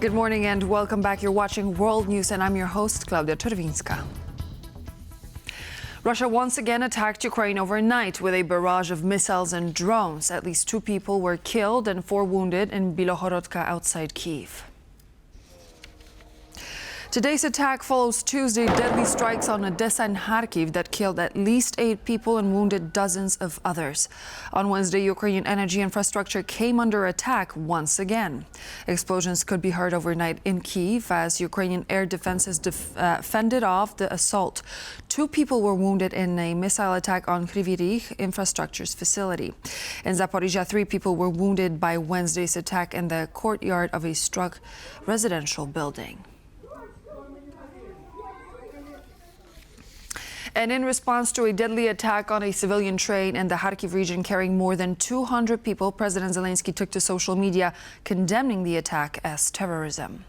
Good morning and welcome back. You're watching World News and I'm your host, Klaudia Czerwińska. Russia once again attacked Ukraine overnight with a barrage of missiles and drones. At least 2 people were killed and 4 wounded in Bilohorodka outside Kyiv. Today's attack follows Tuesday deadly strikes on Odessa and Kharkiv that killed at least 8 people and wounded dozens of others. On Wednesday, Ukrainian energy infrastructure came under attack once again. Explosions could be heard overnight in Kyiv as Ukrainian air defenses fended off the assault. 2 people were wounded in a missile attack on Kryvyi Rih infrastructure's facility. In Zaporizhia, 3 people were wounded by Wednesday's attack in the courtyard of a struck residential building. And in response to a deadly attack on a civilian train in the Kharkiv region carrying more than 200 people, President Zelenskyy took to social media condemning the attack as terrorism.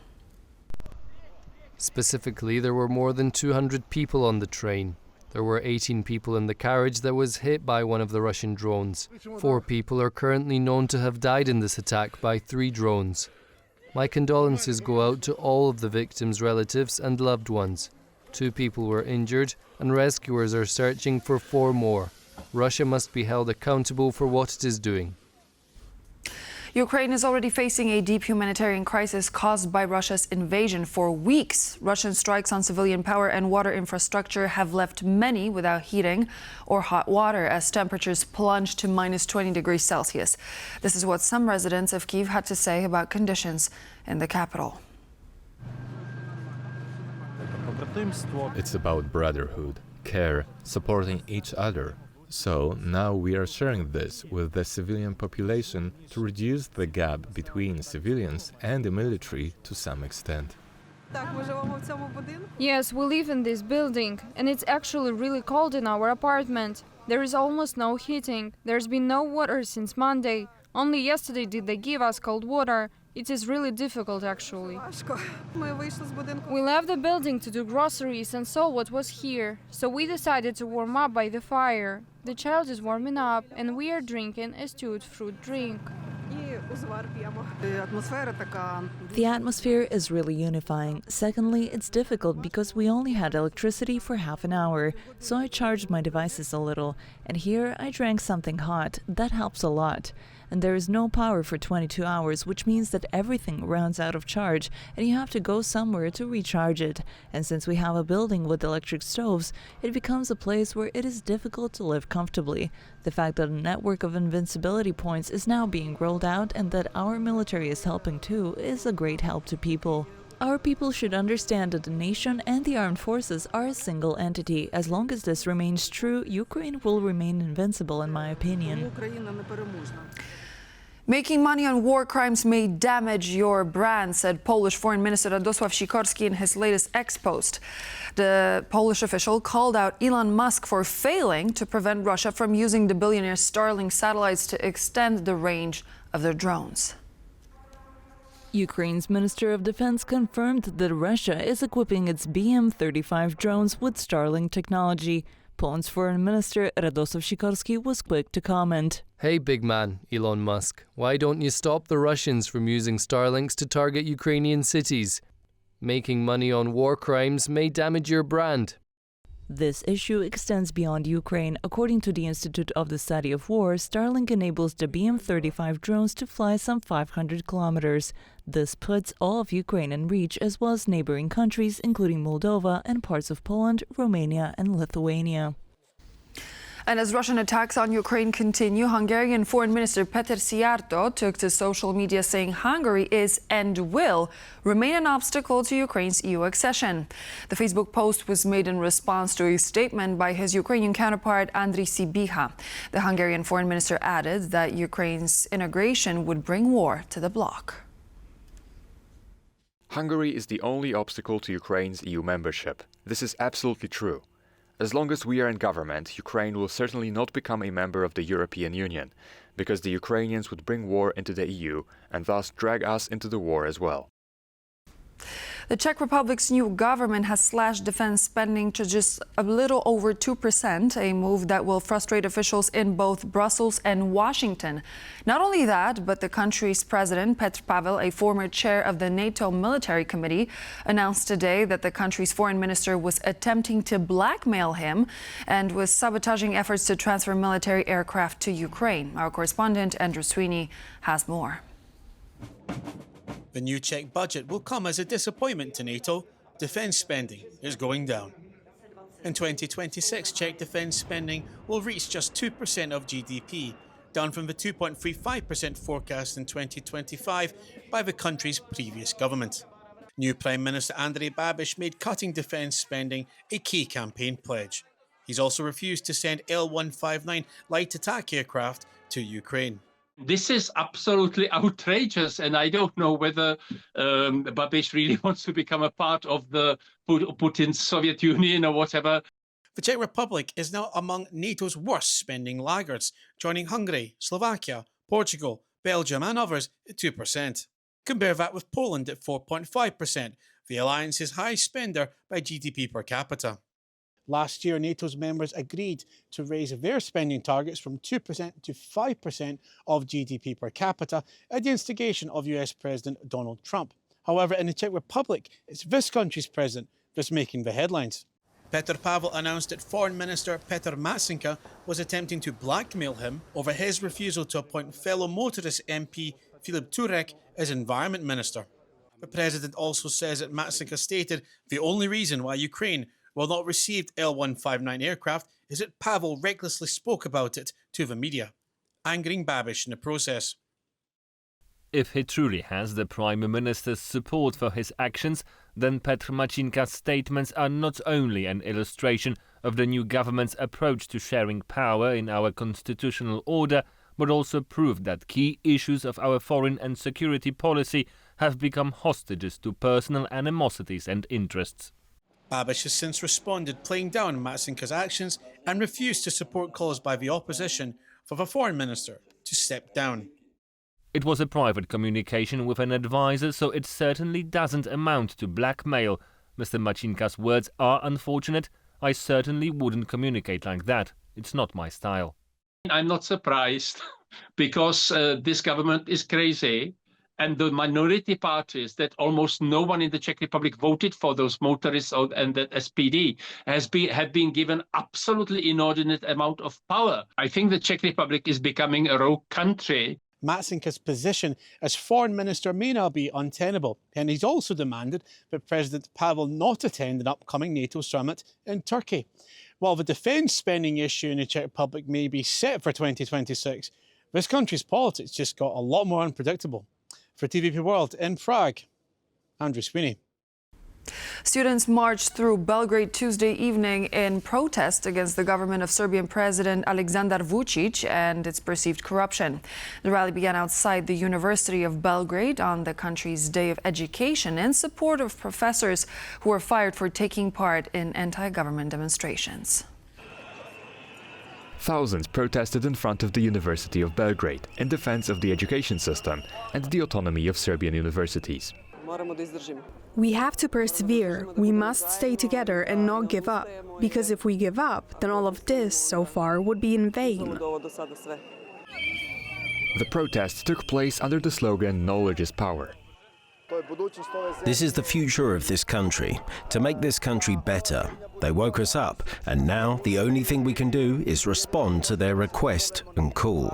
Specifically, there were more than 200 people on the train. There were 18 people in the carriage that was hit by one of the Russian drones. 4 people are currently known to have died in this attack by 3 drones. My condolences go out to all of the victims' relatives and loved ones. 2 people were injured, and rescuers are searching for 4 more. Russia must be held accountable for what it is doing. Ukraine is already facing a deep humanitarian crisis caused by Russia's invasion. For weeks, Russian strikes on civilian power and water infrastructure have left many without heating or hot water as temperatures plunged to minus 20 degrees Celsius. This is what some residents of Kyiv had to say about conditions in the capital. It's about brotherhood, care, supporting each other. So now we are sharing this with the civilian population to reduce the gap between civilians and the military to some extent. Yes, we live in this building, and it's actually really cold in our apartment. There is almost no heating. There's been no water since Monday. Only yesterday did they give us cold water. It is really difficult, actually. We left the building to do groceries and saw what was here. So we decided to warm up by the fire. The child is warming up, and we are drinking a stewed fruit drink. The atmosphere is really unifying. Secondly, it's difficult because we only had electricity for half an hour, so I charged my devices a little. And here I drank something hot. That helps a lot. And there is no power for 22 hours, which means that everything runs out of charge and you have to go somewhere to recharge it. And since we have a building with electric stoves, it becomes a place where it is difficult to live comfortably. The fact that a network of invincibility points is now being rolled out and that our military is helping too is a great help to people. Our people should understand that the nation and the armed forces are a single entity. As long as this remains true, Ukraine will remain invincible, in my opinion. Making money on war crimes may damage your brand, said Polish Foreign Minister Radosław Sikorski in his latest ex-post. The Polish official called out Elon Musk for failing to prevent Russia from using the billionaire Starlink satellites to extend the range of their drones. Ukraine's Minister of Defense confirmed that Russia is equipping its BM-35 drones with Starlink technology. Poland's Foreign Minister Radosław Sikorski was quick to comment. Hey big man, Elon Musk, why don't you stop the Russians from using Starlinks to target Ukrainian cities? Making money on war crimes may damage your brand. This issue extends beyond Ukraine. According to the Institute of the Study of War, Starlink enables the BM-35 drones to fly some 500 kilometers. This puts all of Ukraine in reach, as well as neighboring countries, including Moldova and parts of Poland, Romania and Lithuania. And as Russian attacks on Ukraine continue, Hungarian Foreign Minister Péter Szijjártó took to social media saying Hungary is and will remain an obstacle to Ukraine's EU accession. The Facebook post was made in response to a statement by his Ukrainian counterpart Andriy Sybiha. The Hungarian Foreign Minister added that Ukraine's integration would bring war to the bloc. Hungary is the only obstacle to Ukraine's EU membership. This is absolutely true. As long as we are in government, Ukraine will certainly not become a member of the European Union, because the Ukrainians would bring war into the EU and thus drag us into the war as well. The Czech Republic's new government has slashed defense spending to just a little over 2%, a move that will frustrate officials in both Brussels and Washington. Not only that, but the country's president, Petr Pavel, a former chair of the NATO Military Committee, announced today that the country's foreign minister was attempting to blackmail him and was sabotaging efforts to transfer military aircraft to Ukraine. Our correspondent, Andrew Sweeney, has more. The new Czech budget will come as a disappointment to NATO. Defence spending is going down. In 2026, Czech defence spending will reach just 2% of GDP, down from the 2.35% forecast in 2025 by the country's previous government. New Prime Minister Andrej Babiš made cutting defence spending a key campaign pledge. He's also refused to send L-159 light attack aircraft to Ukraine. This is absolutely outrageous, and I don't know whether Babiš really wants to become a part of the Putin's Soviet Union or whatever. The Czech Republic is now among NATO's worst spending laggards, joining Hungary, Slovakia, Portugal, Belgium and others at 2%. Compare that with Poland at 4.5%, the alliance's highest spender by GDP per capita. Last year, NATO's members agreed to raise their spending targets from 2% to 5% of GDP per capita at the instigation of US President Donald Trump. However, in the Czech Republic, it's this country's president that's making the headlines. Petr Pavel announced that Foreign Minister Petr Matsenka was attempting to blackmail him over his refusal to appoint fellow motorist MP Filip Turek as Environment Minister. The president also says that Matsenka stated the only reason why Ukraine will not receive L-159 aircraft is that Pavel recklessly spoke about it to the media, angering Babiš in the process. If he truly has the Prime Minister's support for his actions, then Petr Matsenka's statements are not only an illustration of the new government's approach to sharing power in our constitutional order, but also prove that key issues of our foreign and security policy have become hostages to personal animosities and interests. Babiš has since responded, playing down Matsenka's actions and refused to support calls by the opposition for the foreign minister to step down. It was a private communication with an advisor, so it certainly doesn't amount to blackmail. Mr. Matsenka's words are unfortunate. I certainly wouldn't communicate like that. It's not my style. I'm not surprised because this government is crazy. And the minority parties that almost no one in the Czech Republic voted for, those motorists and that SPD, have been given absolutely inordinate amount of power. I think the Czech Republic is becoming a rogue country. Matsenka's position as foreign minister may now be untenable, and he's also demanded that President Pavel not attend an upcoming NATO summit in Turkey. While the defence spending issue in the Czech Republic may be set for 2026, this country's politics just got a lot more unpredictable. For TVP World in Prague, Andrew Sweeney. Students marched through Belgrade Tuesday evening in protest against the government of Serbian President Aleksandar Vučić and its perceived corruption. The rally began outside the University of Belgrade on the country's Day of Education in support of professors who were fired for taking part in anti-government demonstrations. Thousands protested in front of the University of Belgrade in defense of the education system and the autonomy of Serbian universities. We have to persevere. We must stay together and not give up. Because if we give up, then all of this so far would be in vain. The protests took place under the slogan "Knowledge is power." This is the future of this country, to make this country better. They woke us up, and now the only thing we can do is respond to their request and call.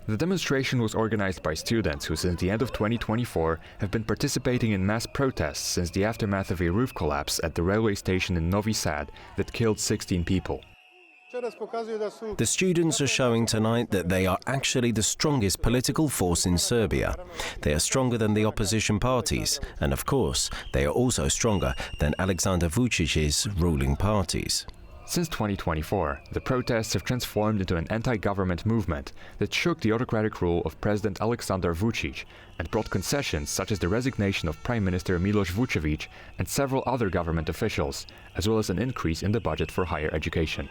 The demonstration was organized by students who since the end of 2024 have been participating in mass protests since the aftermath of a roof collapse at the railway station in Novi Sad that killed 16 people. The students are showing tonight that they are actually the strongest political force in Serbia. They are stronger than the opposition parties, and of course, they are also stronger than Aleksandar Vučić's ruling parties. Since 2024, the protests have transformed into an anti-government movement that shook the autocratic rule of President Aleksandar Vučić and brought concessions such as the resignation of Prime Minister Miloš Vučević and several other government officials, as well as an increase in the budget for higher education.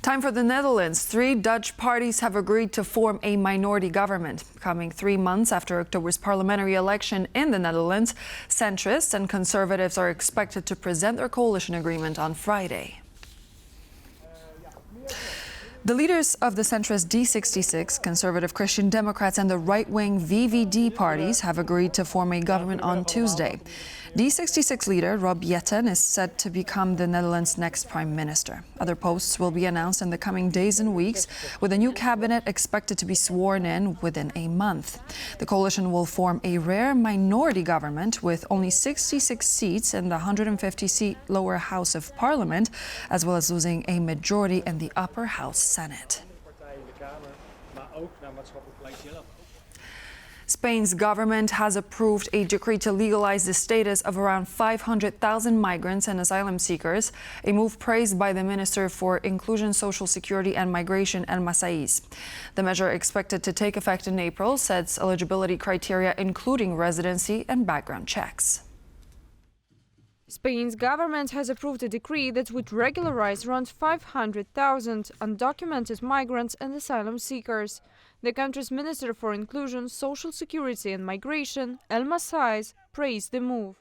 Time for the Netherlands. 3 Dutch parties have agreed to form a minority government. Coming 3 months after October's parliamentary election in the Netherlands, centrists and conservatives are expected to present their coalition agreement on Friday. The leaders of the centrist D66, Conservative Christian Democrats and the right-wing VVD parties have agreed to form a government on Tuesday. D66 leader Rob Jetten is set to become the Netherlands' next prime minister. Other posts will be announced in the coming days and weeks, with a new cabinet expected to be sworn in within a month. The coalition will form a rare minority government with only 66 seats in the 150-seat lower house of parliament, as well as losing a majority in the upper house Senate. Spain's government has approved a decree to legalize the status of around 500,000 migrants and asylum seekers, a move praised by the Minister for Inclusion, Social Security and Migration, El Masaiz. The measure, expected to take effect in April, sets eligibility criteria including residency and background checks. Spain's government has approved a decree that would regularize around 500,000 undocumented migrants and asylum seekers. The country's Minister for Inclusion, Social Security and Migration, El Masaiz, praised the move.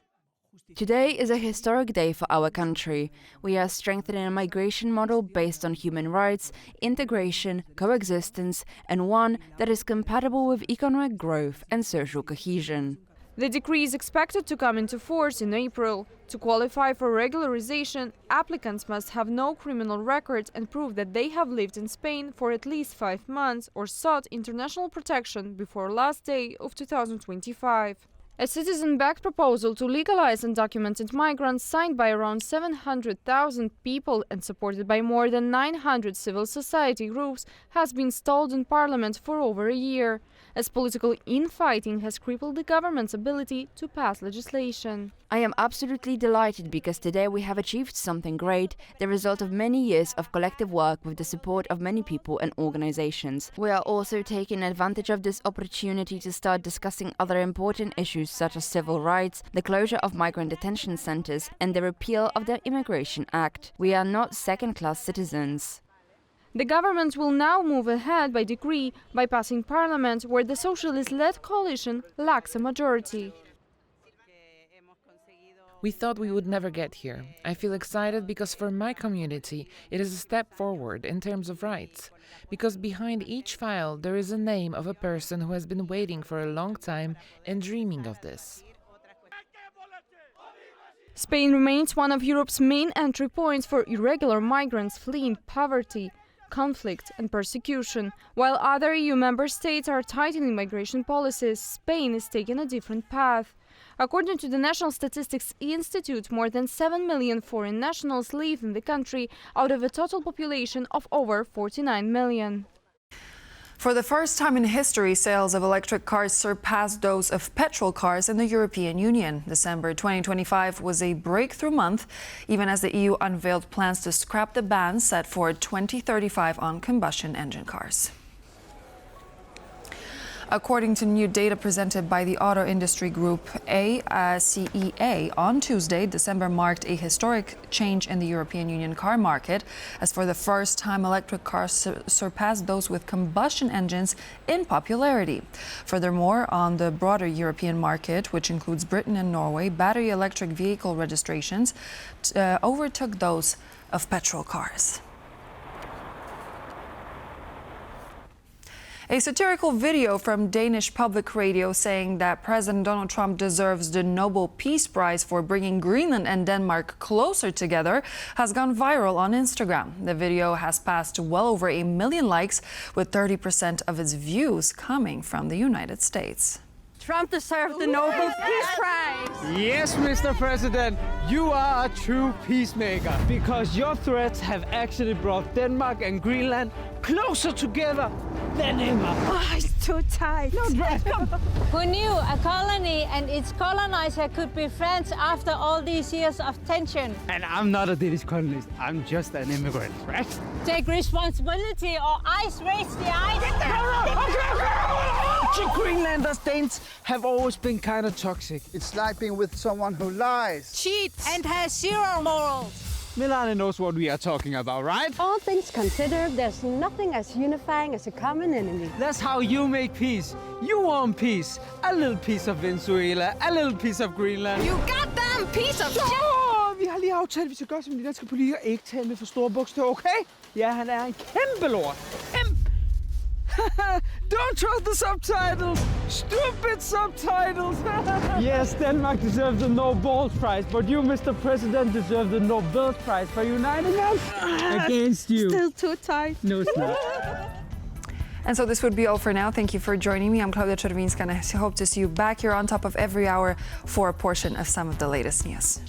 Today is a historic day for our country. We are strengthening a migration model based on human rights, integration, coexistence, and one that is compatible with economic growth and social cohesion. The decree is expected to come into force in April. To qualify for regularization, applicants must have no criminal record and prove that they have lived in Spain for at least 5 months or sought international protection before last day of 2025. A citizen-backed proposal to legalize undocumented migrants, signed by around 700,000 people and supported by more than 900 civil society groups, has been stalled in Parliament for over a year, as political infighting has crippled the government's ability to pass legislation. I am absolutely delighted because today we have achieved something great, the result of many years of collective work with the support of many people and organizations. We are also taking advantage of this opportunity to start discussing other important issues such as civil rights, the closure of migrant detention centers, and the repeal of the Immigration Act. We are not second-class citizens. The government will now move ahead by decree, bypassing Parliament, where the socialist-led coalition lacks a majority. We thought we would never get here. I feel excited because for my community it is a step forward in terms of rights. Because behind each file there is a name of a person who has been waiting for a long time and dreaming of this. Spain remains one of Europe's main entry points for irregular migrants fleeing poverty, conflict and persecution. While other EU member states are tightening migration policies, Spain is taking a different path. According to the National Statistics Institute, more than 7 million foreign nationals live in the country out of a total population of over 49 million. For the first time in history, sales of electric cars surpassed those of petrol cars in the European Union. December 2025 was a breakthrough month, even as the EU unveiled plans to scrap the ban set for 2035 on combustion engine cars. According to new data presented by the auto industry group ACEA, on Tuesday, December marked a historic change in the European Union car market, as for the first time electric cars surpassed those with combustion engines in popularity. Furthermore, on the broader European market, which includes Britain and Norway, battery electric vehicle registrations overtook those of petrol cars. A satirical video from Danish public radio saying that President Donald Trump deserves the Nobel Peace Prize for bringing Greenland and Denmark closer together has gone viral on Instagram. The video has passed well over 1 million likes, with 30% of its views coming from the United States. Trump deserves the Nobel Peace Prize. Yes, Mr. President, you are a true peacemaker, because your threats have actually brought Denmark and Greenland closer together than ever. Oh, it's too tight. No, come. Who knew a colony and its colonizer could be friends after all these years of tension? And I'm not a Danish colonist, I'm just an immigrant, right? Take responsibility or ice raise the ice. Greenlanders, Danes have always been kind of toxic. It's like being with someone who lies, cheats, and has zero morals. Milana knows what we are talking about, right? All things considered, there's nothing as unifying as a common enemy. That's how you make peace. You want peace. A little piece of Venezuela, a little piece of Greenland. You goddamn piece of shit! Vi har lige aftalt, at vi skal gøre som de danske politikere, ikke tale med for store bogstaver, okay? Ja, han er en kæmpe lort. Don't trust the subtitles! Stupid subtitles! Yes, Denmark deserves the Nobel Prize, but you, Mr. President, deserve the Nobel Prize for uniting us against you. Still too tight. No, it's not. And so this would be all for now. Thank you for joining me. I'm Claudia Czerwińska, and I hope to see you back here on top of every hour for a portion of some of the latest news.